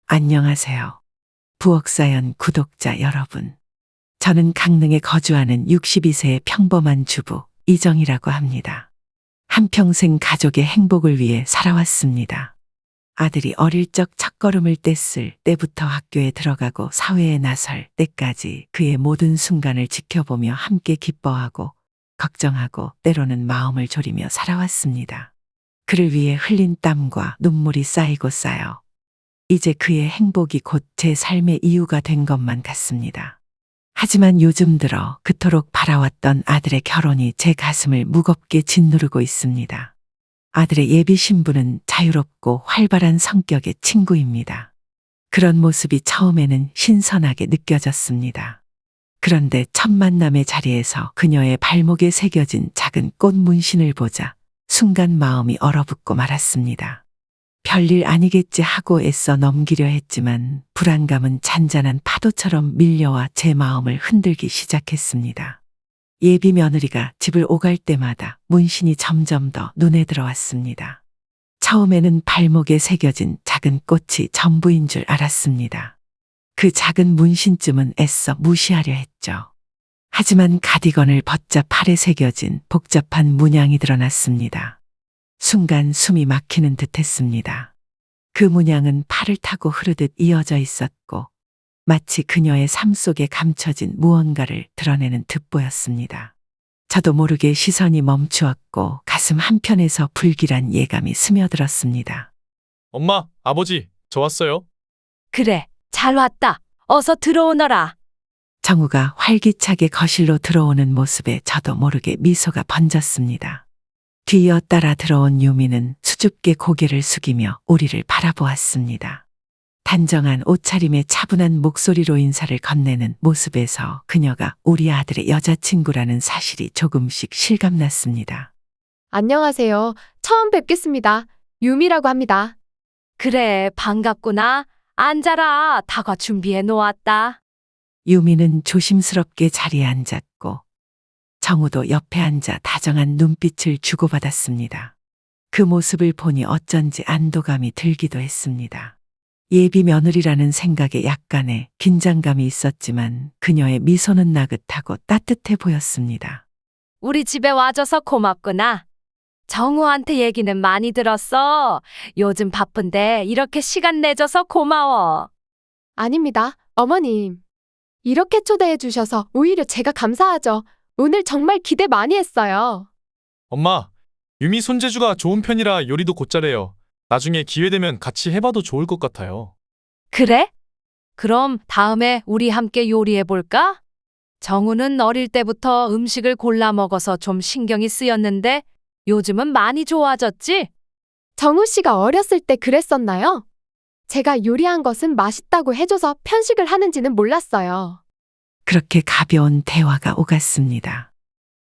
안녕하세요. 부엌사연 구독자 여러분. 저는 강릉에 거주하는 62세의 평범한 주부 이정이라고 합니다. 한평생 가족의 행복을 위해 살아왔습니다. 아들이 어릴 적 첫걸음을 뗐을 때부터 학교에 들어가고 사회에 나설 때까지 그의 모든 순간을 지켜보며 함께 기뻐하고 걱정하고 때로는 마음을 졸이며 살아왔습니다. 그를 위해 흘린 땀과 눈물이 쌓이고 쌓여 이제 그의 행복이 곧 제 삶의 이유가 된 것만 같습니다. 하지만 요즘 들어 그토록 바라왔던 아들의 결혼이 제 가슴을 무겁게 짓누르고 있습니다. 아들의 예비 신부는 자유롭고 활발한 성격의 친구입니다. 그런 모습이 처음에는 신선하게 느껴졌습니다. 그런데 첫 만남의 자리에서 그녀의 발목에 새겨진 작은 꽃 문신을 보자 순간 마음이 얼어붙고 말았습니다. 별일 아니겠지 하고 애써 넘기려 했지만 불안감은 잔잔한 파도처럼 밀려와 제 마음을 흔들기 시작했습니다. 예비 며느리가 집을 오갈 때마다 문신이 점점 더 눈에 들어왔습니다. 처음에는 발목에 새겨진 작은 꽃이 전부인 줄 알았습니다. 그 작은 문신쯤은 애써 무시하려 했죠. 하지만 가디건을 벗자 팔에 새겨진 복잡한 문양이 드러났습니다. 순간 숨이 막히는 듯 했습니다. 그 문양은 팔을 타고 흐르듯 이어져 있었고 마치 그녀의 삶 속에 감춰진 무언가를 드러내는 듯 보였습니다. 저도 모르게 시선이 멈추었고 가슴 한편에서 불길한 예감이 스며들었습니다. 엄마, 아버지, 저 왔어요. 그래, 잘 왔다. 어서 들어오너라. 정우가 활기차게 거실로 들어오는 모습에 저도 모르게 미소가 번졌습니다. 뒤이어 따라 들어온 유미는 수줍게 고개를 숙이며 우리를 바라보았습니다. 단정한 옷차림에 차분한 목소리로 인사를 건네는 모습에서 그녀가 우리 아들의 여자친구라는 사실이 조금씩 실감났습니다. 안녕하세요. 처음 뵙겠습니다. 유미라고 합니다. 그래, 반갑구나. 앉아라. 다과 준비해 놓았다. 유미는 조심스럽게 자리에 앉았고 정우도 옆에 앉아 다정한 눈빛을 주고받았습니다. 그 모습을 보니 어쩐지 안도감이 들기도 했습니다. 예비 며느리라는 생각에 약간의 긴장감이 있었지만 그녀의 미소는 나긋하고 따뜻해 보였습니다. 우리 집에 와줘서 고맙구나. 정우한테 얘기는 많이 들었어. 요즘 바쁜데 이렇게 시간 내줘서 고마워. 아닙니다. 어머님. 이렇게 초대해 주셔서 오히려 제가 감사하죠. 오늘 정말 기대 많이 했어요. 엄마, 유미 손재주가 좋은 편이라 요리도 곧잘해요. 나중에 기회 되면 같이 해봐도 좋을 것 같아요. 그래? 그럼 다음에 우리 함께 요리해 볼까? 정우는 어릴 때부터 음식을 골라 먹어서 좀 신경이 쓰였는데 요즘은 많이 좋아졌지? 정우 씨가 어렸을 때 그랬었나요? 제가 요리한 것은 맛있다고 해줘서 편식을 하는지는 몰랐어요. 그렇게 가벼운 대화가 오갔습니다.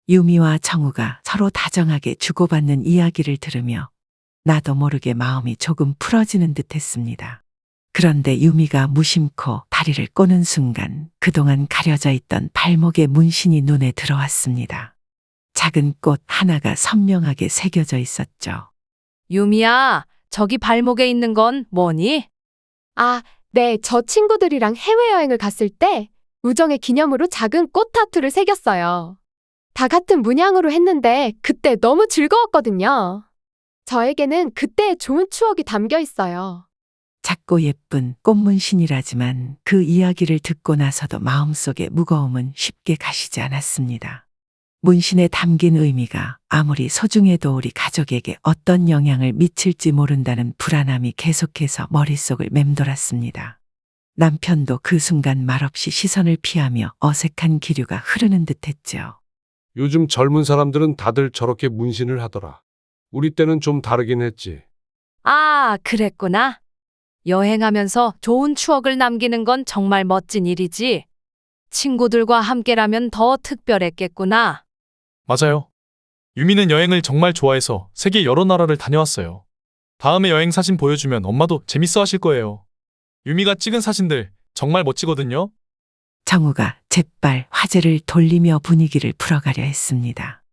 유미와 정우가 서로 다정하게 주고받는 이야기를 들으며 나도 모르게 마음이 조금 풀어지는 듯 했습니다. 그런데 유미가 무심코 다리를 꼬는 순간 그동안 가려져 있던 발목의 문신이 눈에 들어왔습니다. 작은 꽃 하나가 선명하게 새겨져 있었죠. 유미야, 저기 발목에 있는 건 뭐니? 아, 네. 저 친구들이랑 해외여행을 갔을 때 우정의 기념으로 작은 꽃 타투를 새겼어요. 다 같은 문양으로 했는데 그때 너무 즐거웠거든요. 저에게는 그때의 좋은 추억이 담겨 있어요. 작고 예쁜 꽃문신이라지만 그 이야기를 듣고 나서도 마음속의 무거움은 쉽게 가시지 않았습니다. 문신에 담긴 의미가 아무리 소중해도 우리 가족에게 어떤 영향을 미칠지 모른다는 불안함이 계속해서 머릿속을 맴돌았습니다. 남편도 그 순간 말없이 시선을 피하며 어색한 기류가 흐르는 듯했죠. 요즘 젊은 사람들은 다들 저렇게 문신을 하더라. 우리 때는 좀 다르긴 했지. 아, 그랬구나. 여행하면서 좋은 추억을 남기는 건 정말 멋진 일이지. 친구들과 함께라면 더 특별했겠구나. 맞아요. 유미는 여행을 정말 좋아해서 세계 여러 나라를 다녀왔어요. 다음에 여행 사진 보여주면 엄마도 재밌어 하실 거예요. 유미가 찍은 사진들 정말 멋지거든요. 정우가 재빨 화제를 돌리며 분위기를 풀어가려 했습니다.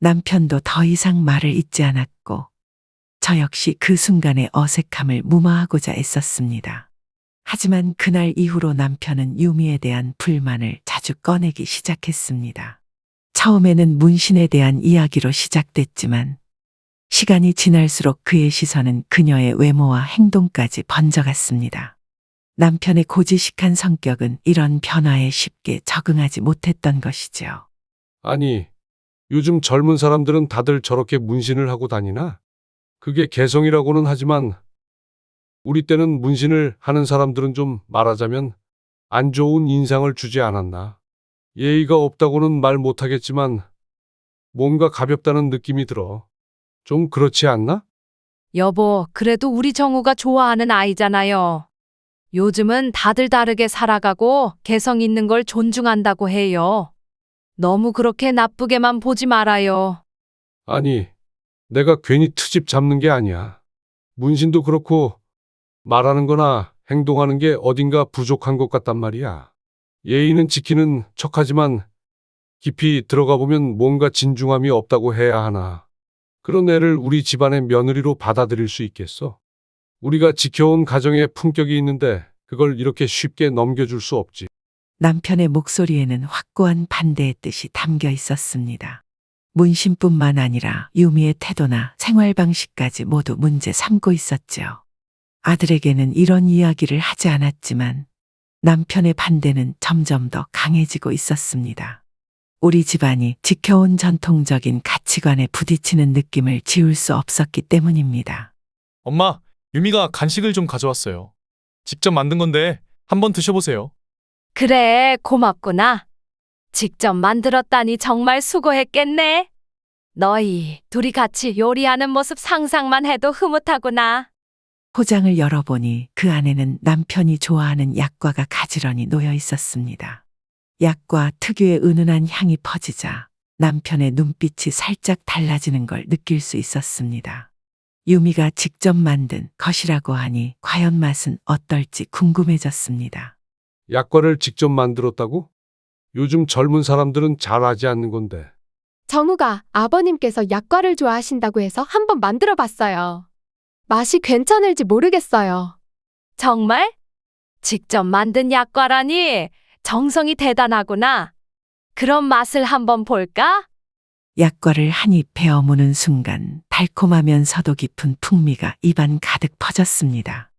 남편도 더 이상 말을 잇지 않았고 저 역시 그 순간의 어색함을 무마하고자 애썼습니다. 하지만 그날 이후로 남편은 유미에 대한 불만을 자주 꺼내기 시작했습니다. 처음에는 문신에 대한 이야기로 시작됐지만 시간이 지날수록 그의 시선은 그녀의 외모와 행동까지 번져갔습니다. 남편의 고지식한 성격은 이런 변화에 쉽게 적응하지 못했던 것이죠. 아니, 요즘 젊은 사람들은 다들 저렇게 문신을 하고 다니나? 그게 개성이라고는 하지만 우리 때는 문신을 하는 사람들은 좀 말하자면 안 좋은 인상을 주지 않았나? 예의가 없다고는 말 못하겠지만 뭔가 가볍다는 느낌이 들어. 좀 그렇지 않나? 여보, 그래도 우리 정우가 좋아하는 아이잖아요. 요즘은 다들 다르게 살아가고 개성 있는 걸 존중한다고 해요. 너무 그렇게 나쁘게만 보지 말아요. 아니, 내가 괜히 트집 잡는 게 아니야. 문신도 그렇고 말하는 거나 행동하는 게 어딘가 부족한 것 같단 말이야. 예의는 지키는 척하지만 깊이 들어가 보면 뭔가 진중함이 없다고 해야 하나. 그런 애를 우리 집안의 며느리로 받아들일 수 있겠어? 우리가 지켜온 가정에 품격이 있는데 그걸 이렇게 쉽게 넘겨줄 수 없지. 남편의 목소리에는 확고한 반대의 뜻이 담겨 있었습니다. 문신뿐만 아니라 유미의 태도나 생활 방식까지 모두 문제 삼고 있었죠. 아들에게는 이런 이야기를 하지 않았지만 남편의 반대는 점점 더 강해지고 있었습니다. 우리 집안이 지켜온 전통적인 가치관에 부딪히는 느낌을 지울 수 없었기 때문입니다. 엄마, 유미가 간식을 좀 가져왔어요. 직접 만든 건데 한번 드셔보세요. 그래, 고맙구나. 직접 만들었다니 정말 수고했겠네. 너희 둘이 같이 요리하는 모습 상상만 해도 흐뭇하구나. 포장을 열어보니 그 안에는 남편이 좋아하는 약과가 가지런히 놓여 있었습니다. 약과 특유의 은은한 향이 퍼지자 남편의 눈빛이 살짝 달라지는 걸 느낄 수 있었습니다. 유미가 직접 만든 것이라고 하니 과연 맛은 어떨지 궁금해졌습니다. 약과를 직접 만들었다고? 요즘 젊은 사람들은 잘 하지 않는 건데. 정우가 아버님께서 약과를 좋아하신다고 해서 한번 만들어 봤어요. 맛이 괜찮을지 모르겠어요. 정말? 직접 만든 약과라니 정성이 대단하구나. 그럼 맛을 한번 볼까? 약과를 한 입 베어 무는 순간 달콤하면서도 깊은 풍미가 입안 가득 퍼졌습니다.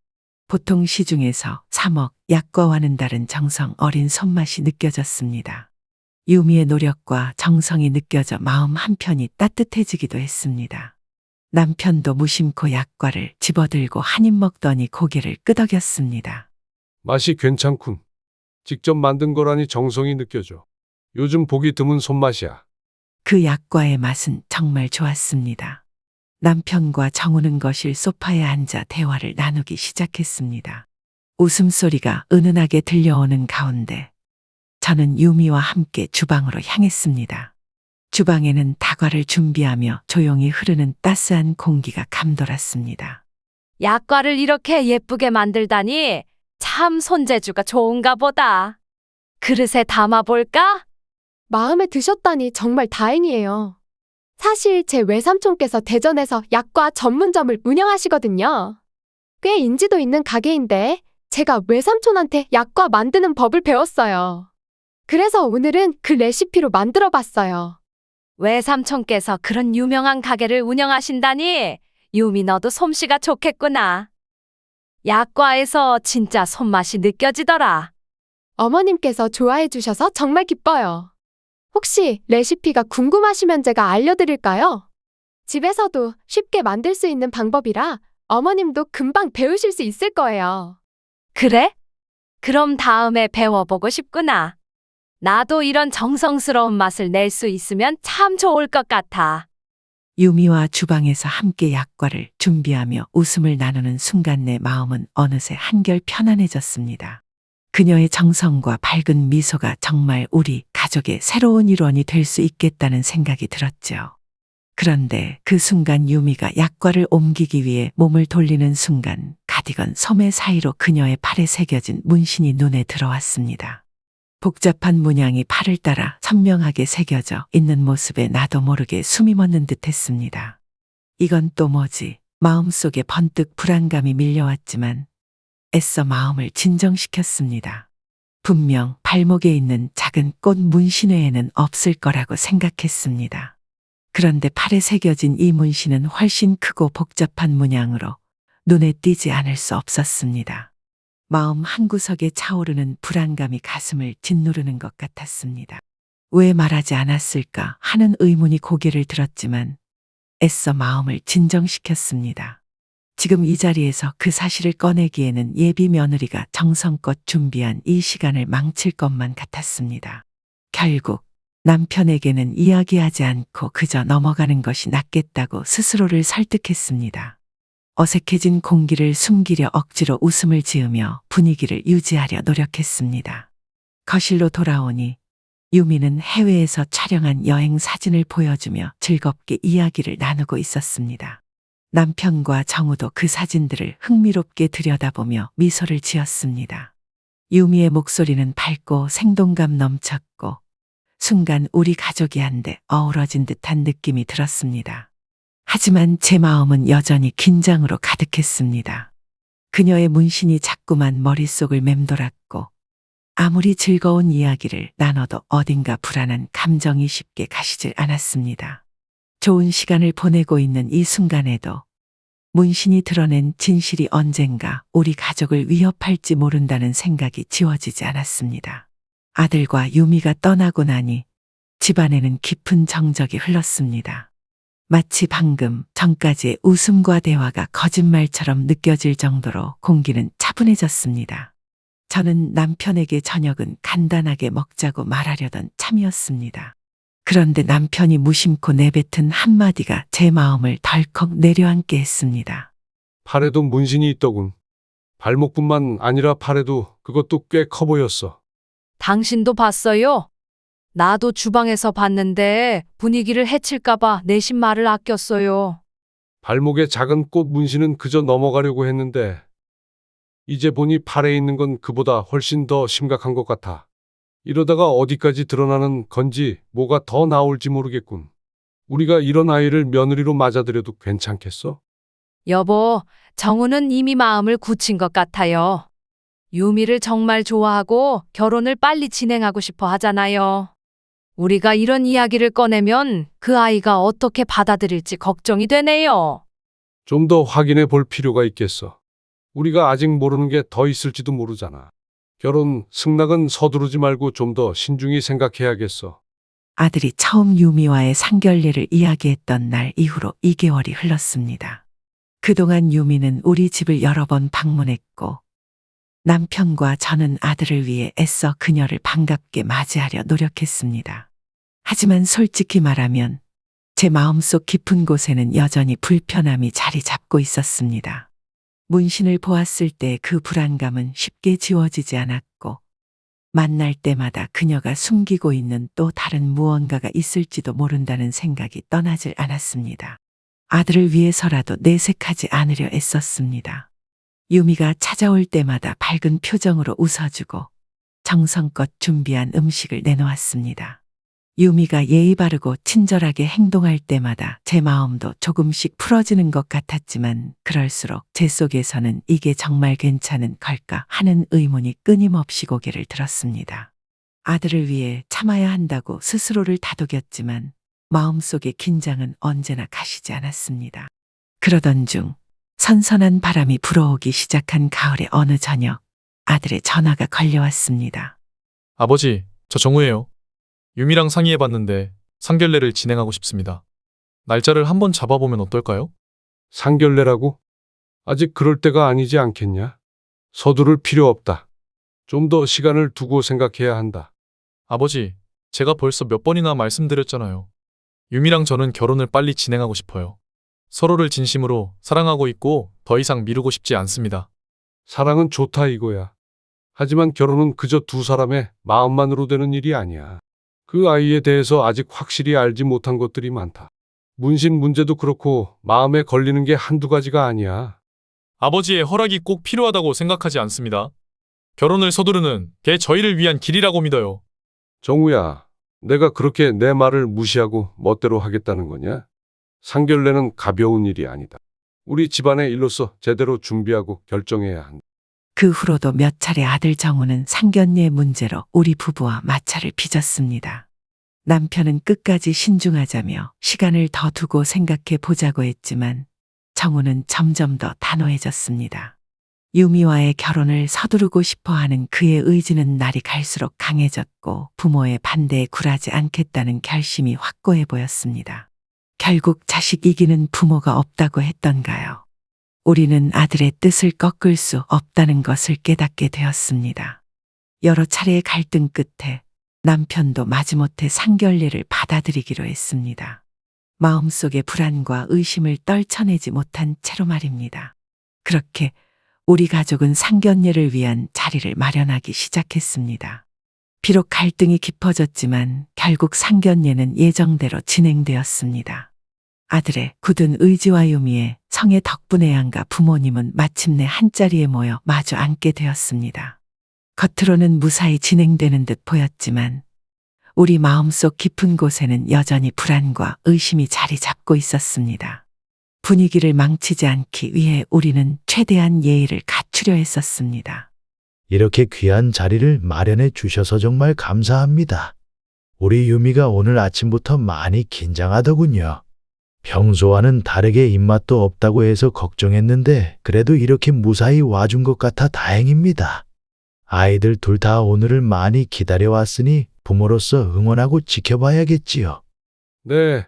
보통 시중에서 사 먹 약과와는 다른 정성 어린 손맛이 느껴졌습니다. 유미의 노력과 정성이 느껴져 마음 한편이 따뜻해지기도 했습니다. 남편도 무심코 약과를 집어들고 한 입 먹더니 고개를 끄덕였습니다. 맛이 괜찮군. 직접 만든 거라니 정성이 느껴져. 요즘 보기 드문 손맛이야. 그 약과의 맛은 정말 좋았습니다. 남편과 정우는 거실 소파에 앉아 대화를 나누기 시작했습니다. 웃음소리가 은은하게 들려오는 가운데 저는 유미와 함께 주방으로 향했습니다. 주방에는 다과를 준비하며 조용히 흐르는 따스한 공기가 감돌았습니다. 약과를 이렇게 예쁘게 만들다니 참 손재주가 좋은가 보다. 그릇에 담아볼까? 마음에 드셨다니 정말 다행이에요. 사실 제 외삼촌께서 대전에서 약과 전문점을 운영하시거든요. 꽤 인지도 있는 가게인데 제가 외삼촌한테 약과 만드는 법을 배웠어요. 그래서 오늘은 그 레시피로 만들어 봤어요. 외삼촌께서 그런 유명한 가게를 운영하신다니 유미 너도 솜씨가 좋겠구나. 약과에서 진짜 손맛이 느껴지더라. 어머님께서 좋아해 주셔서 정말 기뻐요. 혹시 레시피가 궁금하시면 제가 알려드릴까요? 집에서도 쉽게 만들 수 있는 방법이라 어머님도 금방 배우실 수 있을 거예요. 그래? 그럼 다음에 배워보고 싶구나. 나도 이런 정성스러운 맛을 낼 수 있으면 참 좋을 것 같아. 유미와 주방에서 함께 약과를 준비하며 웃음을 나누는 순간 내 마음은 어느새 한결 편안해졌습니다. 그녀의 정성과 밝은 미소가 정말 우리 가족의 새로운 일원이 될 수 있겠다는 생각이 들었죠. 그런데 그 순간 유미가 약과를 옮기기 위해 몸을 돌리는 순간 가디건 소매 사이로 그녀의 팔에 새겨진 문신이 눈에 들어왔습니다. 복잡한 문양이 팔을 따라 선명하게 새겨져 있는 모습에 나도 모르게 숨이 멎는 듯 했습니다. 이건 또 뭐지? 마음속에 번뜩 불안감이 밀려왔지만 애써 마음을 진정시켰습니다. 분명 발목에 있는 작은 꽃 문신 외에는 없을 거라고 생각했습니다. 그런데 팔에 새겨진 이 문신은 훨씬 크고 복잡한 문양으로 눈에 띄지 않을 수 없었습니다. 마음 한구석에 차오르는 불안감이 가슴을 짓누르는 것 같았습니다. 왜 말하지 않았을까 하는 의문이 고개를 들었지만 애써 마음을 진정시켰습니다. 지금 이 자리에서 그 사실을 꺼내기에는 예비 며느리가 정성껏 준비한 이 시간을 망칠 것만 같았습니다. 결국 남편에게는 이야기하지 않고 그저 넘어가는 것이 낫겠다고 스스로를 설득했습니다. 어색해진 공기를 숨기려 억지로 웃음을 지으며 분위기를 유지하려 노력했습니다. 거실로 돌아오니 유미는 해외에서 촬영한 여행 사진을 보여주며 즐겁게 이야기를 나누고 있었습니다. 남편과 정우도 그 사진들을 흥미롭게 들여다보며 미소를 지었습니다. 유미의 목소리는 밝고 생동감 넘쳤고 순간 우리 가족이 한데 어우러진 듯한 느낌이 들었습니다. 하지만 제 마음은 여전히 긴장으로 가득했습니다. 그녀의 문신이 자꾸만 머릿속을 맴돌았고 아무리 즐거운 이야기를 나눠도 어딘가 불안한 감정이 쉽게 가시질 않았습니다. 좋은 시간을 보내고 있는 이 순간에도 문신이 드러낸 진실이 언젠가 우리 가족을 위협할지 모른다는 생각이 지워지지 않았습니다. 아들과 유미가 떠나고 나니 집안에는 깊은 정적이 흘렀습니다. 마치 방금 전까지의 웃음과 대화가 거짓말처럼 느껴질 정도로 공기는 차분해졌습니다. 저는 남편에게 저녁은 간단하게 먹자고 말하려던 참이었습니다. 그런데 남편이 무심코 내뱉은 한마디가 제 마음을 덜컥 내려앉게 했습니다. 팔에도 문신이 있더군. 발목뿐만 아니라 팔에도 그것도 꽤 커 보였어. 당신도 봤어요? 나도 주방에서 봤는데 분위기를 해칠까봐 내심 말을 아꼈어요. 발목에 작은 꽃 문신은 그저 넘어가려고 했는데 이제 보니 팔에 있는 건 그보다 훨씬 더 심각한 것 같아. 이러다가 어디까지 드러나는 건지 뭐가 더 나올지 모르겠군. 우리가 이런 아이를 며느리로 맞아들여도 괜찮겠어? 여보, 정우는 이미 마음을 굳힌 것 같아요. 유미를 정말 좋아하고 결혼을 빨리 진행하고 싶어 하잖아요. 우리가 이런 이야기를 꺼내면 그 아이가 어떻게 받아들일지 걱정이 되네요. 좀 더 확인해 볼 필요가 있겠어. 우리가 아직 모르는 게 더 있을지도 모르잖아. 결혼 승낙은 서두르지 말고 좀 더 신중히 생각해야겠어. 아들이 처음 유미와의 상견례를 이야기했던 날 이후로 2개월이 흘렀습니다. 그동안 유미는 우리 집을 여러 번 방문했고 남편과 저는 아들을 위해 애써 그녀를 반갑게 맞이하려 노력했습니다. 하지만 솔직히 말하면 제 마음속 깊은 곳에는 여전히 불편함이 자리 잡고 있었습니다. 문신을 보았을 때 그 불안감은 쉽게 지워지지 않았고 만날 때마다 그녀가 숨기고 있는 또 다른 무언가가 있을지도 모른다는 생각이 떠나질 않았습니다. 아들을 위해서라도 내색하지 않으려 애썼습니다. 유미가 찾아올 때마다 밝은 표정으로 웃어주고 정성껏 준비한 음식을 내놓았습니다. 유미가 예의 바르고 친절하게 행동할 때마다 제 마음도 조금씩 풀어지는 것 같았지만 그럴수록 제 속에서는 이게 정말 괜찮은 걸까 하는 의문이 끊임없이 고개를 들었습니다. 아들을 위해 참아야 한다고 스스로를 다독였지만 마음속의 긴장은 언제나 가시지 않았습니다. 그러던 중 선선한 바람이 불어오기 시작한 가을의 어느 저녁 아들의 전화가 걸려왔습니다. 아버지, 저 정우예요. 유미랑 상의해봤는데 상견례를 진행하고 싶습니다. 날짜를 한번 잡아보면 어떨까요? 상견례라고? 아직 그럴 때가 아니지 않겠냐? 서두를 필요 없다. 좀 더 시간을 두고 생각해야 한다. 아버지, 제가 벌써 몇 번이나 말씀드렸잖아요. 유미랑 저는 결혼을 빨리 진행하고 싶어요. 서로를 진심으로 사랑하고 있고 더 이상 미루고 싶지 않습니다. 사랑은 좋다 이거야. 하지만 결혼은 그저 두 사람의 마음만으로 되는 일이 아니야. 그 아이에 대해서 아직 확실히 알지 못한 것들이 많다. 문신 문제도 그렇고 마음에 걸리는 게 한두 가지가 아니야. 아버지의 허락이 꼭 필요하다고 생각하지 않습니다. 결혼을 서두르는 게 저희를 위한 길이라고 믿어요. 정우야, 내가 그렇게 내 말을 무시하고 멋대로 하겠다는 거냐? 상견례는 가벼운 일이 아니다. 우리 집안의 일로서 제대로 준비하고 결정해야 한다. 그 후로도 몇 차례 아들 정우는 상견례 문제로 우리 부부와 마찰을 빚었습니다. 남편은 끝까지 신중하자며 시간을 더 두고 생각해 보자고 했지만 정우는 점점 더 단호해졌습니다. 유미와의 결혼을 서두르고 싶어 하는 그의 의지는 날이 갈수록 강해졌고 부모의 반대에 굴하지 않겠다는 결심이 확고해 보였습니다. 결국 자식 이기는 부모가 없다고 했던가요? 우리는 아들의 뜻을 꺾을 수 없다는 것을 깨닫게 되었습니다. 여러 차례의 갈등 끝에 남편도 마지못해 상견례를 받아들이기로 했습니다. 마음속의 불안과 의심을 떨쳐내지 못한 채로 말입니다. 그렇게 우리 가족은 상견례를 위한 자리를 마련하기 시작했습니다. 비록 갈등이 깊어졌지만 결국 상견례는 예정대로 진행되었습니다. 아들의 굳은 의지와 유미의 성의 덕분에 양가 부모님은 마침내 한자리에 모여 마주 앉게 되었습니다. 겉으로는 무사히 진행되는 듯 보였지만 우리 마음속 깊은 곳에는 여전히 불안과 의심이 자리 잡고 있었습니다. 분위기를 망치지 않기 위해 우리는 최대한 예의를 갖추려 했었습니다. 이렇게 귀한 자리를 마련해 주셔서 정말 감사합니다. 우리 유미가 오늘 아침부터 많이 긴장하더군요. 평소와는 다르게 입맛도 없다고 해서 걱정했는데 그래도 이렇게 무사히 와준 것 같아 다행입니다. 아이들 둘 다 오늘을 많이 기다려왔으니 부모로서 응원하고 지켜봐야겠지요. 네,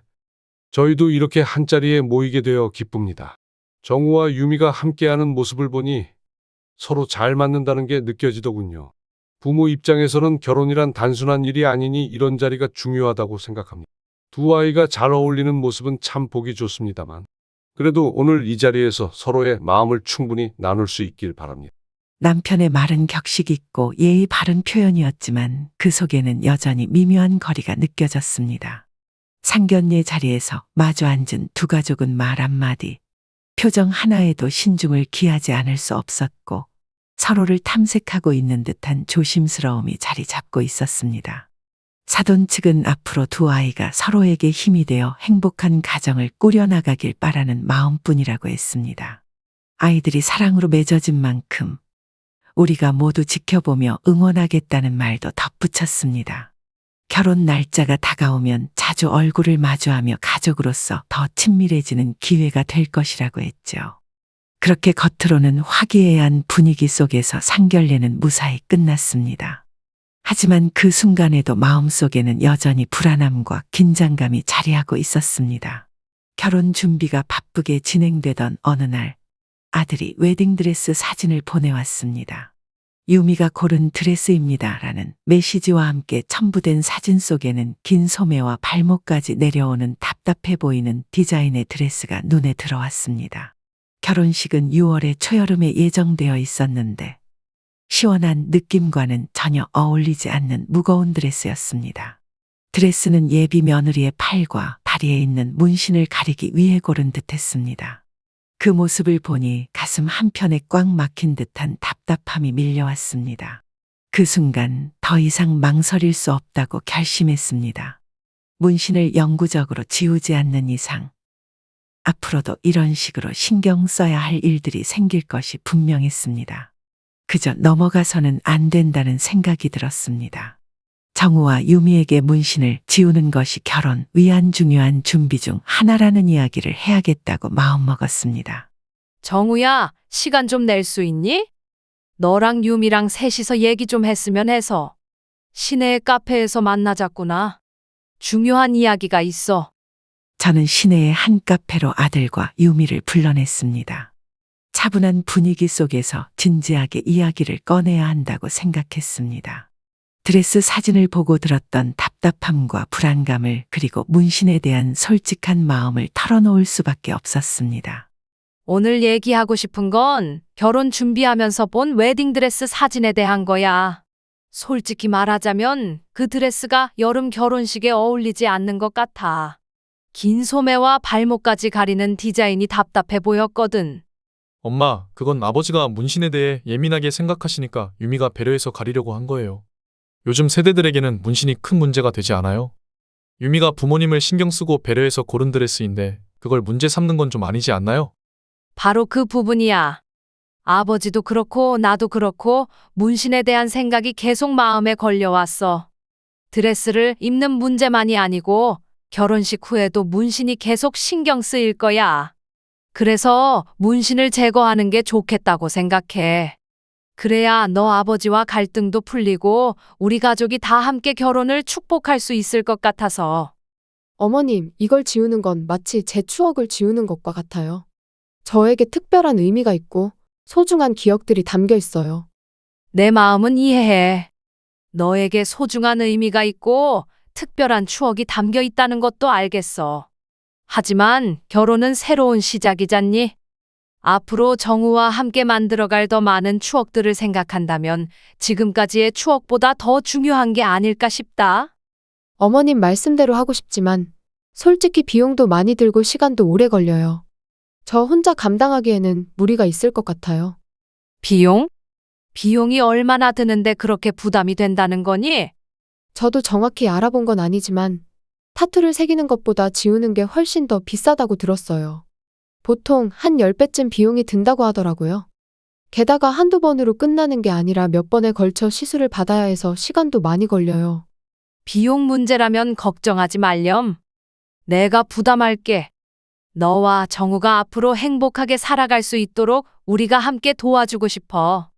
저희도 이렇게 한자리에 모이게 되어 기쁩니다. 정우와 유미가 함께하는 모습을 보니 서로 잘 맞는다는 게 느껴지더군요. 부모 입장에서는 결혼이란 단순한 일이 아니니 이런 자리가 중요하다고 생각합니다. 두 아이가 잘 어울리는 모습은 참 보기 좋습니다만 그래도 오늘 이 자리에서 서로의 마음을 충분히 나눌 수 있길 바랍니다. 남편의 말은 격식 있고 예의 바른 표현이었지만 그 속에는 여전히 미묘한 거리가 느껴졌습니다. 상견례 자리에서 마주 앉은 두 가족은 말 한마디, 표정 하나에도 신중을 기하지 않을 수 없었고 서로를 탐색하고 있는 듯한 조심스러움이 자리 잡고 있었습니다. 사돈 측은 앞으로 두 아이가 서로에게 힘이 되어 행복한 가정을 꾸려나가길 바라는 마음뿐이라고 했습니다. 아이들이 사랑으로 맺어진 만큼 우리가 모두 지켜보며 응원하겠다는 말도 덧붙였습니다. 결혼 날짜가 다가오면 자주 얼굴을 마주하며 가족으로서 더 친밀해지는 기회가 될 것이라고 했죠. 그렇게 겉으로는 화기애애한 분위기 속에서 상견례는 무사히 끝났습니다. 하지만 그 순간에도 마음속에는 여전히 불안함과 긴장감이 자리하고 있었습니다. 결혼 준비가 바쁘게 진행되던 어느 날 아들이 웨딩드레스 사진을 보내왔습니다. 유미가 고른 드레스입니다. 라는 메시지와 함께 첨부된 사진 속에는 긴 소매와 발목까지 내려오는 답답해 보이는 디자인의 드레스가 눈에 들어왔습니다. 결혼식은 6월의 초여름에 예정되어 있었는데 시원한 느낌과는 전혀 어울리지 않는 무거운 드레스였습니다. 드레스는 예비 며느리의 팔과 다리에 있는 문신을 가리기 위해 고른 듯했습니다. 그 모습을 보니 가슴 한편에 꽉 막힌 듯한 답답함이 밀려왔습니다. 그 순간 더 이상 망설일 수 없다고 결심했습니다. 문신을 영구적으로 지우지 않는 이상 앞으로도 이런 식으로 신경 써야 할 일들이 생길 것이 분명했습니다. 그저 넘어가서는 안 된다는 생각이 들었습니다. 정우와 유미에게 문신을 지우는 것이 결혼 위한 중요한 준비 중 하나라는 이야기를 해야겠다고 마음먹었습니다. 정우야, 시간 좀 낼 수 있니? 너랑 유미랑 셋이서 얘기 좀 했으면 해서. 시내의 카페에서 만나자꾸나. 중요한 이야기가 있어. 저는 시내의 한 카페로 아들과 유미를 불러냈습니다. 차분한 분위기 속에서 진지하게 이야기를 꺼내야 한다고 생각했습니다. 드레스 사진을 보고 들었던 답답함과 불안감을 그리고 문신에 대한 솔직한 마음을 털어놓을 수밖에 없었습니다. 오늘 얘기하고 싶은 건 결혼 준비하면서 본 웨딩드레스 사진에 대한 거야. 솔직히 말하자면 그 드레스가 여름 결혼식에 어울리지 않는 것 같아. 긴 소매와 발목까지 가리는 디자인이 답답해 보였거든. 엄마, 그건 아버지가 문신에 대해 예민하게 생각하시니까 유미가 배려해서 가리려고 한 거예요. 요즘 세대들에게는 문신이 큰 문제가 되지 않아요? 유미가 부모님을 신경 쓰고 배려해서 고른 드레스인데 그걸 문제 삼는 건 좀 아니지 않나요? 바로 그 부분이야. 아버지도 그렇고 나도 그렇고 문신에 대한 생각이 계속 마음에 걸려왔어. 드레스를 입는 문제만이 아니고 결혼식 후에도 문신이 계속 신경 쓰일 거야. 그래서 문신을 제거하는 게 좋겠다고 생각해. 그래야 너 아버지와 갈등도 풀리고 우리 가족이 다 함께 결혼을 축복할 수 있을 것 같아서. 어머님, 이걸 지우는 건 마치 제 추억을 지우는 것과 같아요. 저에게 특별한 의미가 있고 소중한 기억들이 담겨 있어요. 내 마음은 이해해. 너에게 소중한 의미가 있고 특별한 추억이 담겨 있다는 것도 알겠어. 하지만 결혼은 새로운 시작이잖니? 앞으로 정우와 함께 만들어갈 더 많은 추억들을 생각한다면 지금까지의 추억보다 더 중요한 게 아닐까 싶다. 어머님 말씀대로 하고 싶지만 솔직히 비용도 많이 들고 시간도 오래 걸려요. 저 혼자 감당하기에는 무리가 있을 것 같아요. 비용? 비용이 얼마나 드는데 그렇게 부담이 된다는 거니? 저도 정확히 알아본 건 아니지만 타투를 새기는 것보다 지우는 게 훨씬 더 비싸다고 들었어요. 보통 한 10배쯤 비용이 든다고 하더라고요. 게다가 한두 번으로 끝나는 게 아니라 몇 번에 걸쳐 시술을 받아야 해서 시간도 많이 걸려요. 비용 문제라면 걱정하지 말렴. 내가 부담할게. 너와 정우가 앞으로 행복하게 살아갈 수 있도록 우리가 함께 도와주고 싶어.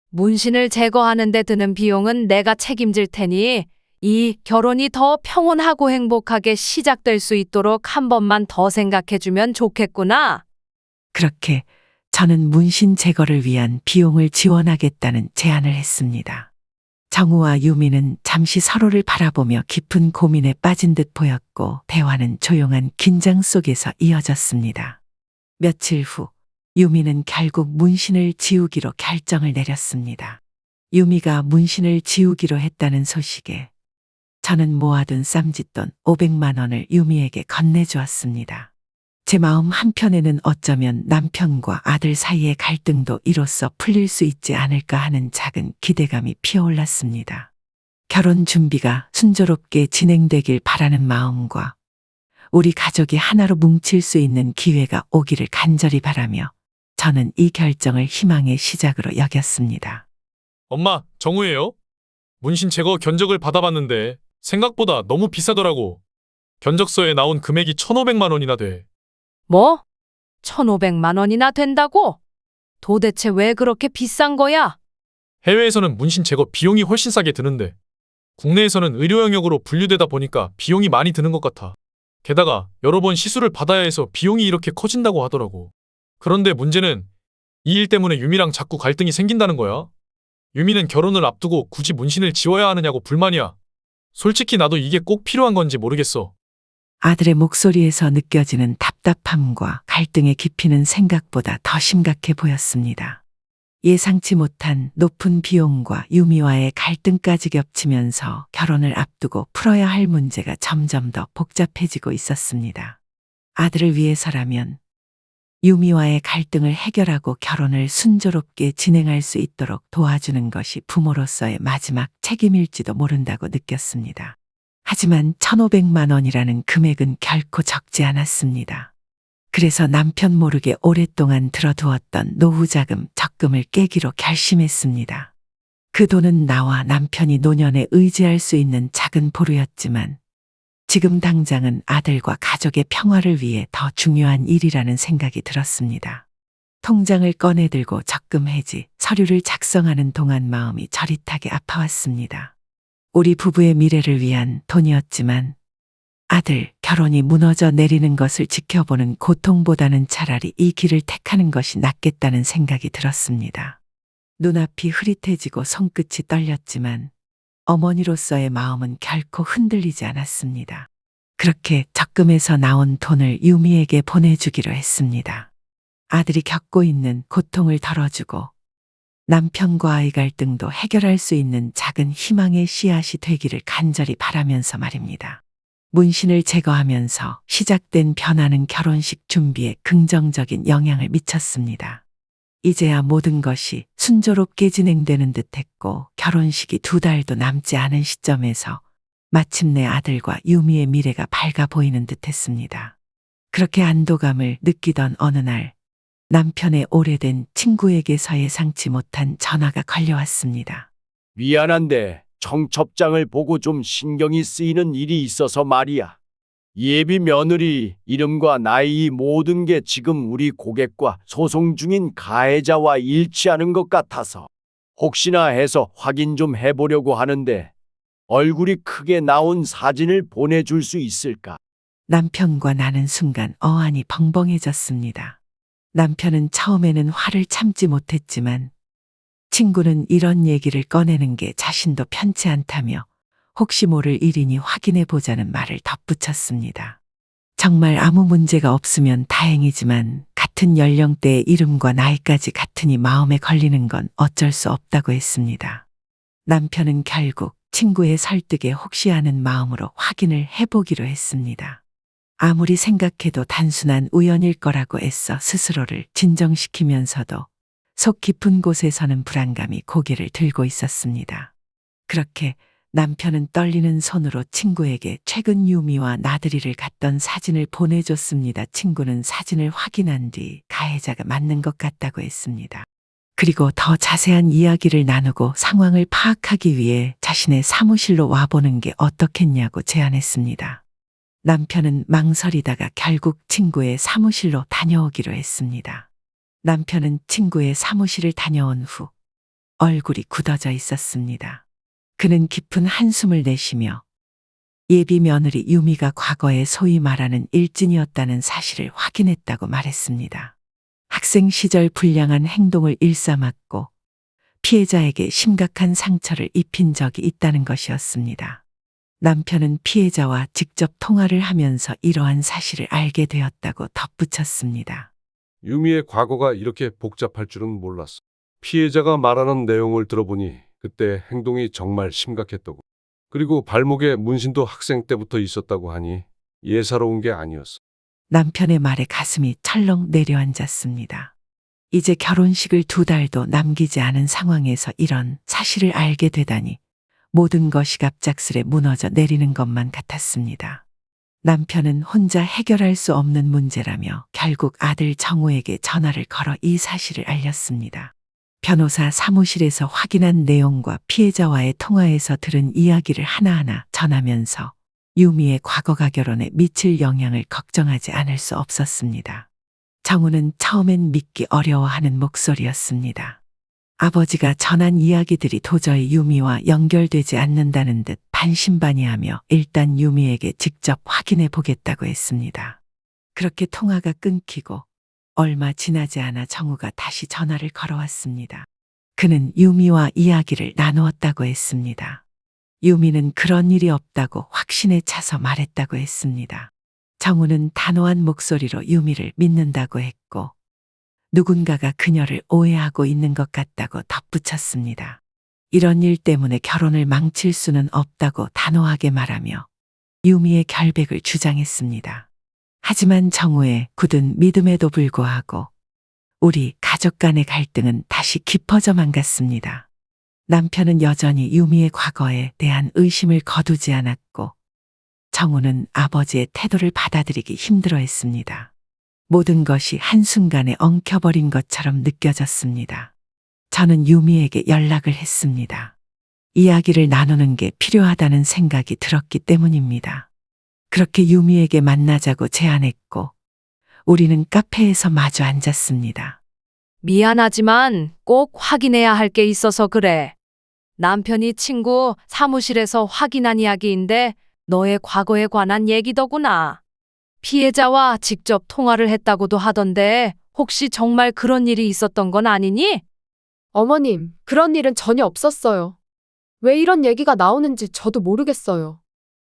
문신을 제거하는 데 드는 비용은 내가 책임질 테니 이 결혼이 더 평온하고 행복하게 시작될 수 있도록 한 번만 더 생각해주면 좋겠구나. 그렇게 저는 문신 제거를 위한 비용을 지원하겠다는 제안을 했습니다. 정우와 유미는 잠시 서로를 바라보며 깊은 고민에 빠진 듯 보였고 대화는 조용한 긴장 속에서 이어졌습니다. 며칠 후 유미는 결국 문신을 지우기로 결정을 내렸습니다. 유미가 문신을 지우기로 했다는 소식에 저는 모아둔 쌈짓돈 500만 원을 유미에게 건네주었습니다. 제 마음 한편에는 어쩌면 남편과 아들 사이의 갈등도 이로써 풀릴 수 있지 않을까 하는 작은 기대감이 피어올랐습니다. 결혼 준비가 순조롭게 진행되길 바라는 마음과 우리 가족이 하나로 뭉칠 수 있는 기회가 오기를 간절히 바라며 저는 이 결정을 희망의 시작으로 여겼습니다. 엄마, 정우예요? 문신 제거 견적을 받아봤는데 생각보다 너무 비싸더라고. 견적서에 나온 금액이 1,500만 원이나 돼. 뭐? 1,500만 원이나 된다고? 도대체 왜 그렇게 비싼 거야? 해외에서는 문신 제거 비용이 훨씬 싸게 드는데 국내에서는 의료 영역으로 분류되다 보니까 비용이 많이 드는 것 같아. 게다가 여러 번 시술을 받아야 해서 비용이 이렇게 커진다고 하더라고. 그런데 문제는 이 일 때문에 유미랑 자꾸 갈등이 생긴다는 거야. 유미는 결혼을 앞두고 굳이 문신을 지워야 하느냐고 불만이야. 솔직히 나도 이게 꼭 필요한 건지 모르겠어. 아들의 목소리에서 느껴지는 답답함과 갈등의 깊이는 생각보다 더 심각해 보였습니다. 예상치 못한 높은 비용과 유미와의 갈등까지 겹치면서 결혼을 앞두고 풀어야 할 문제가 점점 더 복잡해지고 있었습니다. 아들을 위해서라면 유미와의 갈등을 해결하고 결혼을 순조롭게 진행할 수 있도록 도와주는 것이 부모로서의 마지막 책임일지도 모른다고 느꼈습니다. 하지만 1,500만 원이라는 금액은 결코 적지 않았습니다. 그래서 남편 모르게 오랫동안 들어두었던 노후자금 적금을 깨기로 결심했습니다. 그 돈은 나와 남편이 노년에 의지할 수 있는 작은 보루였지만 지금 당장은 아들과 가족의 평화를 위해 더 중요한 일이라는 생각이 들었습니다. 통장을 꺼내들고 적금 해지 서류를 작성하는 동안 마음이 저릿하게 아파왔습니다. 우리 부부의 미래를 위한 돈이었지만 아들 결혼이 무너져 내리는 것을 지켜보는 고통보다는 차라리 이 길을 택하는 것이 낫겠다는 생각이 들었습니다. 눈앞이 흐릿해지고 손끝이 떨렸지만 어머니로서의 마음은 결코 흔들리지 않았습니다. 그렇게 적금에서 나온 돈을 유미에게 보내주기로 했습니다. 아들이 겪고 있는 고통을 덜어주고 남편과의 갈등도 해결할 수 있는 작은 희망의 씨앗이 되기를 간절히 바라면서 말입니다. 문신을 제거하면서 시작된 변화는 결혼식 준비에 긍정적인 영향을 미쳤습니다. 이제야 모든 것이 순조롭게 진행되는 듯했고 결혼식이 2달도 남지 않은 시점에서 마침내 아들과 유미의 미래가 밝아 보이는 듯했습니다. 그렇게 안도감을 느끼던 어느 날 남편의 오래된 친구에게서 예상치 못한 전화가 걸려왔습니다. 미안한데 청첩장을 보고 좀 신경이 쓰이는 일이 있어서 말이야. 예비 며느리 이름과 나이 이 모든 게 지금 우리 고객과 소송 중인 가해자와 일치하는 것 같아서 혹시나 해서 확인 좀 해보려고 하는데 얼굴이 크게 나온 사진을 보내줄 수 있을까? 남편과 나는 순간 어안이 벙벙해졌습니다. 남편은 처음에는 화를 참지 못했지만 친구는 이런 얘기를 꺼내는 게 자신도 편치 않다며 혹시 모를 일이니 확인해 보자는 말을 덧붙였습니다. 정말 아무 문제가 없으면 다행이지만 같은 연령대의 이름과 나이까지 같으니 마음에 걸리는 건 어쩔 수 없다고 했습니다. 남편은 결국 친구의 설득에 혹시 하는 마음으로 확인을 해보기로 했습니다. 아무리 생각해도 단순한 우연일 거라고 애써 스스로를 진정시키면서도 속 깊은 곳에서는 불안감이 고개를 들고 있었습니다. 그렇게 남편은 떨리는 손으로 친구에게 최근 유미와 나들이를 갔던 사진을 보내줬습니다. 친구는 사진을 확인한 뒤 가해자가 맞는 것 같다고 했습니다. 그리고 더 자세한 이야기를 나누고 상황을 파악하기 위해 자신의 사무실로 와보는 게 어떻겠냐고 제안했습니다. 남편은 망설이다가 결국 친구의 사무실로 다녀오기로 했습니다. 남편은 친구의 사무실을 다녀온 후 얼굴이 굳어져 있었습니다. 그는 깊은 한숨을 내쉬며 예비 며느리 유미가 과거에 소위 말하는 일진이었다는 사실을 확인했다고 말했습니다. 학생 시절 불량한 행동을 일삼았고 피해자에게 심각한 상처를 입힌 적이 있다는 것이었습니다. 남편은 피해자와 직접 통화를 하면서 이러한 사실을 알게 되었다고 덧붙였습니다. 유미의 과거가 이렇게 복잡할 줄은 몰랐어. 피해자가 말하는 내용을 들어보니 그때 행동이 정말 심각했다고. 그리고 발목에 문신도 학생 때부터 있었다고 하니 예사로운 게 아니었어. 남편의 말에 가슴이 철렁 내려앉았습니다. 이제 결혼식을 2달도 남기지 않은 상황에서 이런 사실을 알게 되다니 모든 것이 갑작스레 무너져 내리는 것만 같았습니다. 남편은 혼자 해결할 수 없는 문제라며 결국 아들 정우에게 전화를 걸어 이 사실을 알렸습니다. 변호사 사무실에서 확인한 내용과 피해자와의 통화에서 들은 이야기를 하나하나 전하면서 유미의 과거가 결혼에 미칠 영향을 걱정하지 않을 수 없었습니다. 정우는 처음엔 믿기 어려워하는 목소리였습니다. 아버지가 전한 이야기들이 도저히 유미와 연결되지 않는다는 듯 반신반의하며 일단 유미에게 직접 확인해 보겠다고 했습니다. 그렇게 통화가 끊기고 얼마 지나지 않아 정우가 다시 전화를 걸어왔습니다. 그는 유미와 이야기를 나누었다고 했습니다. 유미는 그런 일이 없다고 확신에 차서 말했다고 했습니다. 정우는 단호한 목소리로 유미를 믿는다고 했고 누군가가 그녀를 오해하고 있는 것 같다고 덧붙였습니다. 이런 일 때문에 결혼을 망칠 수는 없다고 단호하게 말하며 유미의 결백을 주장했습니다. 하지만 정우의 굳은 믿음에도 불구하고 우리 가족 간의 갈등은 다시 깊어져만 갔습니다. 남편은 여전히 유미의 과거에 대한 의심을 거두지 않았고 정우는 아버지의 태도를 받아들이기 힘들어했습니다. 모든 것이 한순간에 엉켜버린 것처럼 느껴졌습니다. 저는 유미에게 연락을 했습니다. 이야기를 나누는 게 필요하다는 생각이 들었기 때문입니다. 그렇게 유미에게 만나자고 제안했고 우리는 카페에서 마주 앉았습니다. 미안하지만 꼭 확인해야 할 게 있어서 그래. 남편이 친구 사무실에서 확인한 이야기인데 너의 과거에 관한 얘기더구나. 피해자와 직접 통화를 했다고도 하던데 혹시 정말 그런 일이 있었던 건 아니니? 어머님, 그런 일은 전혀 없었어요. 왜 이런 얘기가 나오는지 저도 모르겠어요.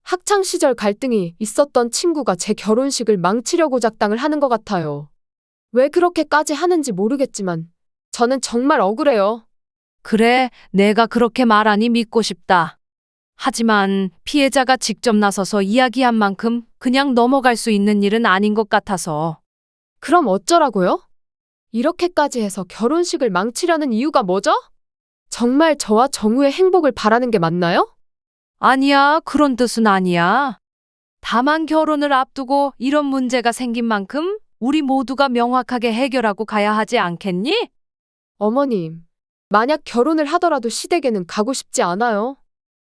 학창시절 갈등이 있었던 친구가 제 결혼식을 망치려고 작당을 하는 것 같아요. 왜 그렇게까지 하는지 모르겠지만 저는 정말 억울해요. 그래, 내가 그렇게 말하니 믿고 싶다. 하지만 피해자가 직접 나서서 이야기한 만큼 그냥 넘어갈 수 있는 일은 아닌 것 같아서. 그럼 어쩌라고요? 이렇게까지 해서 결혼식을 망치려는 이유가 뭐죠? 정말 저와 정우의 행복을 바라는 게 맞나요? 아니야, 그런 뜻은 아니야. 다만 결혼을 앞두고 이런 문제가 생긴 만큼 우리 모두가 명확하게 해결하고 가야 하지 않겠니? 어머님, 만약 결혼을 하더라도 시댁에는 가고 싶지 않아요.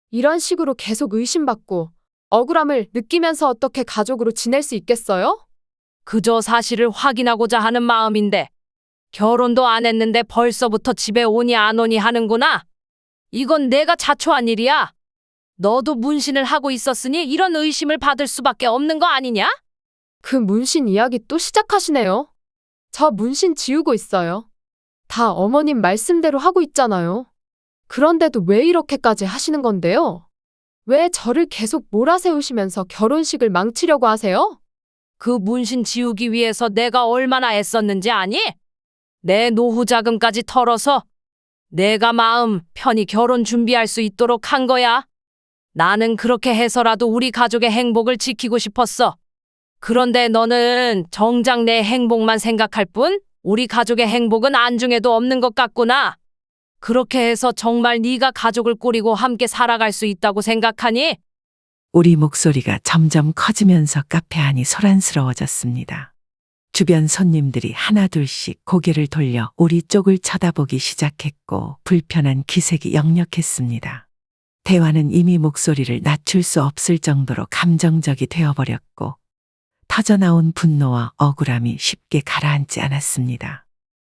이런 식으로 계속 의심받고 억울함을 느끼면서 어떻게 가족으로 지낼 수 있겠어요? 그저 사실을 확인하고자 하는 마음인데 결혼도 안 했는데 벌써부터 집에 오니 안 오니 하는구나. 이건 내가 자초한 일이야. 너도 문신을 하고 있었으니 이런 의심을 받을 수밖에 없는 거 아니냐? 그 문신 이야기 또 시작하시네요. 저 문신 지우고 있어요. 다 어머님 말씀대로 하고 있잖아요. 그런데도 왜 이렇게까지 하시는 건데요? 왜 저를 계속 몰아세우시면서 결혼식을 망치려고 하세요? 그 문신 지우기 위해서 내가 얼마나 애썼는지 아니? 내 노후 자금까지 털어서 내가 마음 편히 결혼 준비할 수 있도록 한 거야. 나는 그렇게 해서라도 우리 가족의 행복을 지키고 싶었어. 그런데 너는 정작 내 행복만 생각할 뿐 우리 가족의 행복은 안중에도 없는 것 같구나. 그렇게 해서 정말 네가 가족을 꾸리고 함께 살아갈 수 있다고 생각하니? 우리 목소리가 점점 커지면서 카페 안이 소란스러워졌습니다. 주변 손님들이 하나둘씩 고개를 돌려 우리 쪽을 쳐다보기 시작했고 불편한 기색이 역력했습니다. 대화는 이미 목소리를 낮출 수 없을 정도로 감정적이 되어버렸고 터져나온 분노와 억울함이 쉽게 가라앉지 않았습니다.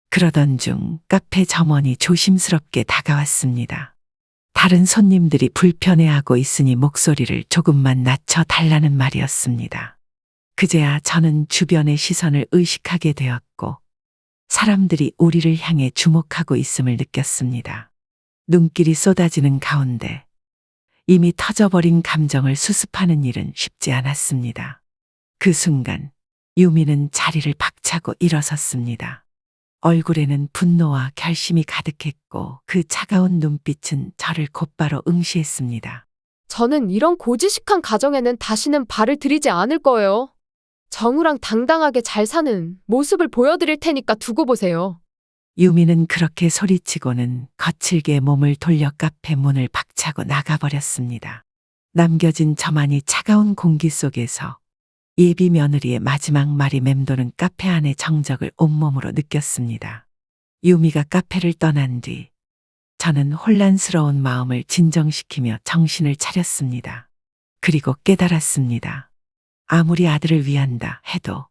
그러던 중 카페 점원이 조심스럽게 다가왔습니다. 다른 손님들이 불편해하고 있으니 목소리를 조금만 낮춰 달라는 말이었습니다. 그제야 저는 주변의 시선을 의식하게 되었고 사람들이 우리를 향해 주목하고 있음을 느꼈습니다. 눈길이 쏟아지는 가운데 이미 터져버린 감정을 수습하는 일은 쉽지 않았습니다. 그 순간 유미는 자리를 박차고 일어섰습니다. 얼굴에는 분노와 결심이 가득했고 그 차가운 눈빛은 저를 곧바로 응시했습니다. 저는 이런 고지식한 가정에는 다시는 발을 들이지 않을 거예요. 정우랑 당당하게 잘 사는 모습을 보여드릴 테니까 두고 보세요. 유미는 그렇게 소리치고는 거칠게 몸을 돌려 카페 문을 박차고 나가버렸습니다. 남겨진 저만이 차가운 공기 속에서 예비 며느리의 마지막 말이 맴도는 카페 안의 정적을 온몸으로 느꼈습니다. 유미가 카페를 떠난 뒤 저는 혼란스러운 마음을 진정시키며 정신을 차렸습니다. 그리고 깨달았습니다. 아무리 아들을 위한다 해도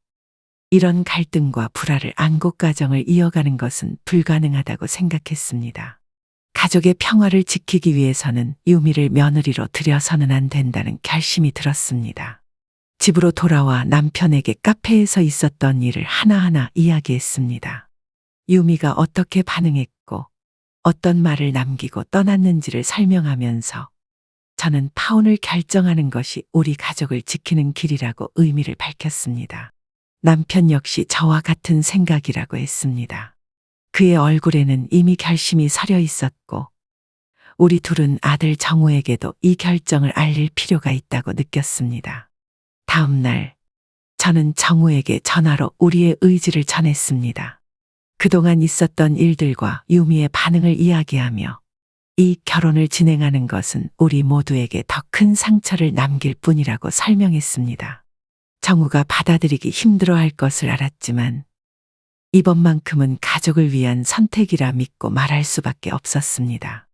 이런 갈등과 불화를 안고 가정을 이어가는 것은 불가능하다고 생각했습니다. 가족의 평화를 지키기 위해서는 유미를 며느리로 들여서는 안 된다는 결심이 들었습니다. 집으로 돌아와 남편에게 카페에서 있었던 일을 하나하나 이야기했습니다. 유미가 어떻게 반응했고 어떤 말을 남기고 떠났는지를 설명하면서 저는 파혼을 결정하는 것이 우리 가족을 지키는 길이라고 의미를 밝혔습니다. 남편 역시 저와 같은 생각이라고 했습니다. 그의 얼굴에는 이미 결심이 서려 있었고 우리 둘은 아들 정우에게도 이 결정을 알릴 필요가 있다고 느꼈습니다. 다음 날 저는 정우에게 전화로 우리의 의지를 전했습니다. 그동안 있었던 일들과 유미의 반응을 이야기하며 이 결혼을 진행하는 것은 우리 모두에게 더 큰 상처를 남길 뿐이라고 설명했습니다. 정우가 받아들이기 힘들어할 것을 알았지만 이번만큼은 가족을 위한 선택이라 믿고 말할 수밖에 없었습니다.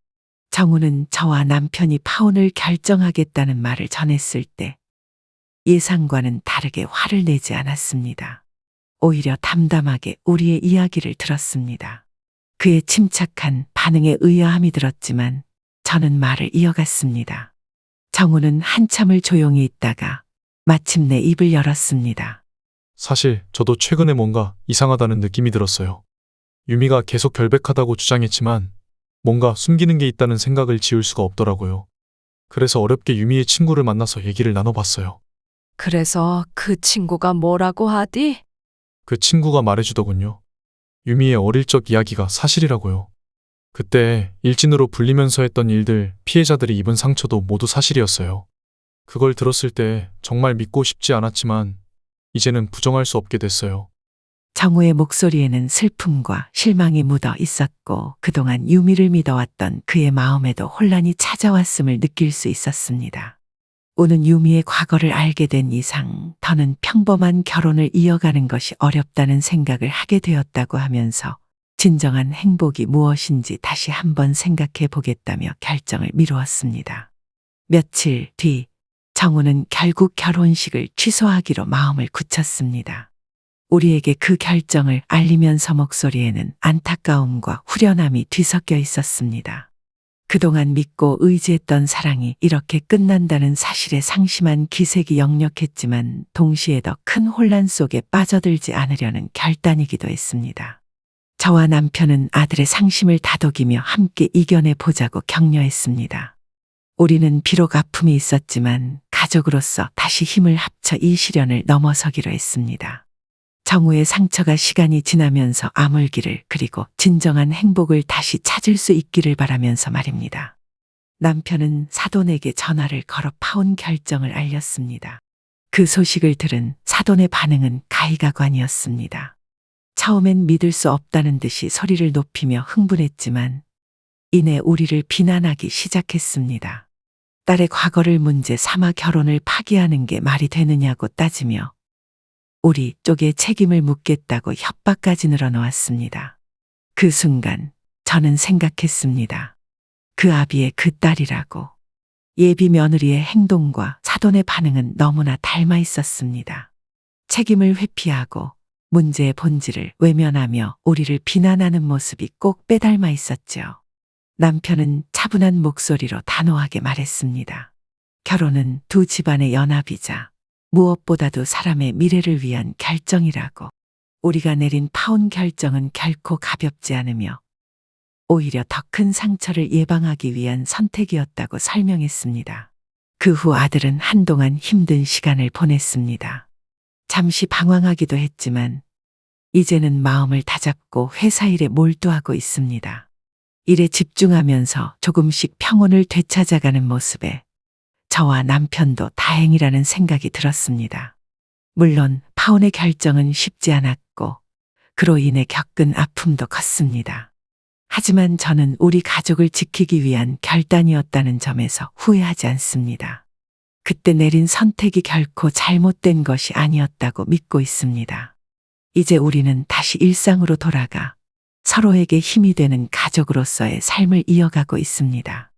정우는 저와 남편이 파혼을 결정하겠다는 말을 전했을 때 예상과는 다르게 화를 내지 않았습니다. 오히려 담담하게 우리의 이야기를 들었습니다. 그의 침착한 반응에 의아함이 들었지만 저는 말을 이어갔습니다. 정우는 한참을 조용히 있다가 마침내 입을 열었습니다. 사실 저도 최근에 뭔가 이상하다는 느낌이 들었어요. 유미가 계속 결백하다고 주장했지만 뭔가 숨기는 게 있다는 생각을 지울 수가 없더라고요. 그래서 어렵게 유미의 친구를 만나서 얘기를 나눠봤어요. 그래서 그 친구가 뭐라고 하디? 그 친구가 말해주더군요. 유미의 어릴 적 이야기가 사실이라고요. 그때 일진으로 불리면서 했던 일들, 피해자들이 입은 상처도 모두 사실이었어요. 그걸 들었을 때 정말 믿고 싶지 않았지만 이제는 부정할 수 없게 됐어요. 정우의 목소리에는 슬픔과 실망이 묻어 있었고 그동안 유미를 믿어왔던 그의 마음에도 혼란이 찾아왔음을 느낄 수 있었습니다. 우는 유미의 과거를 알게 된 이상 더는 평범한 결혼을 이어가는 것이 어렵다는 생각을 하게 되었다고 하면서 진정한 행복이 무엇인지 다시 한번 생각해 보겠다며 결정을 미루었습니다. 며칠 뒤 정우는 결국 결혼식을 취소하기로 마음을 굳혔습니다. 우리에게 그 결정을 알리면서 목소리에는 안타까움과 후련함이 뒤섞여 있었습니다. 그동안 믿고 의지했던 사랑이 이렇게 끝난다는 사실에 상심한 기색이 역력했지만 동시에 더 큰 혼란 속에 빠져들지 않으려는 결단이기도 했습니다. 저와 남편은 아들의 상심을 다독이며 함께 이겨내 보자고 격려했습니다. 우리는 비록 아픔이 있었지만 가족으로서 다시 힘을 합쳐 이 시련을 넘어서기로 했습니다. 정우의 상처가 시간이 지나면서 아물기를 그리고 진정한 행복을 다시 찾을 수 있기를 바라면서 말입니다. 남편은 사돈에게 전화를 걸어 파혼 결정을 알렸습니다. 그 소식을 들은 사돈의 반응은 가히가관이었습니다. 처음엔 믿을 수 없다는 듯이 소리를 높이며 흥분했지만 이내 우리를 비난하기 시작했습니다. 딸의 과거를 문제 삼아 결혼을 파기하는 게 말이 되느냐고 따지며 우리 쪽에 책임을 묻겠다고 협박까지 늘어놓았습니다. 그 순간 저는 생각했습니다. 그 아비의 그 딸이라고. 예비 며느리의 행동과 사돈의 반응은 너무나 닮아 있었습니다. 책임을 회피하고 문제의 본질을 외면하며 우리를 비난하는 모습이 꼭 빼닮아 있었죠. 남편은 차분한 목소리로 단호하게 말했습니다. 결혼은 두 집안의 연합이자 무엇보다도 사람의 미래를 위한 결정이라고. 우리가 내린 파혼 결정은 결코 가볍지 않으며 오히려 더 큰 상처를 예방하기 위한 선택이었다고 설명했습니다. 그 후 아들은 한동안 힘든 시간을 보냈습니다. 잠시 방황하기도 했지만 이제는 마음을 다잡고 회사 일에 몰두하고 있습니다. 일에 집중하면서 조금씩 평온을 되찾아가는 모습에 저와 남편도 다행이라는 생각이 들었습니다. 물론 파혼의 결정은 쉽지 않았고 그로 인해 겪은 아픔도 컸습니다. 하지만 저는 우리 가족을 지키기 위한 결단이었다는 점에서 후회하지 않습니다. 그때 내린 선택이 결코 잘못된 것이 아니었다고 믿고 있습니다. 이제 우리는 다시 일상으로 돌아가 서로에게 힘이 되는 가족으로서의 삶을 이어가고 있습니다.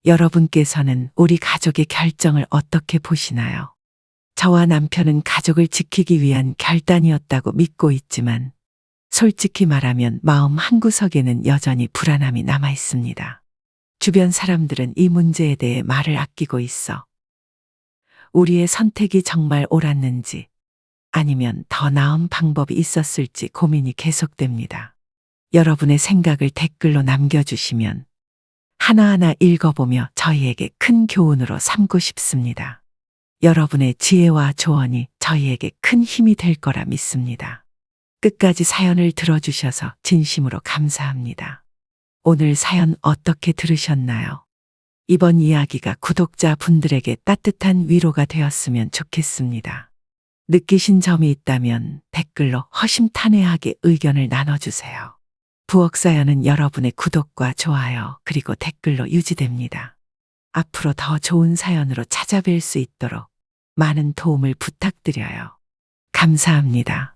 여러분께서는 우리 가족의 결정을 어떻게 보시나요? 저와 남편은 가족을 지키기 위한 결단이었다고 믿고 있지만 솔직히 말하면 마음 한구석에는 여전히 불안함이 남아 있습니다. 주변 사람들은 이 문제에 대해 말을 아끼고 있어 우리의 선택이 정말 옳았는지 아니면 더 나은 방법이 있었을지 고민이 계속됩니다. 여러분의 생각을 댓글로 남겨주시면 하나하나 읽어보며 저희에게 큰 교훈으로 삼고 싶습니다. 여러분의 지혜와 조언이 저희에게 큰 힘이 될 거라 믿습니다. 끝까지 사연을 들어주셔서 진심으로 감사합니다. 오늘 사연 어떻게 들으셨나요? 이번 이야기가 구독자분들에게 따뜻한 위로가 되었으면 좋겠습니다. 느끼신 점이 있다면 댓글로 허심탄회하게 의견을 나눠주세요. 부엌사연은 여러분의 구독과 좋아요 그리고 댓글로 유지됩니다. 앞으로 더 좋은 사연으로 찾아뵐 수 있도록 많은 도움을 부탁드려요. 감사합니다.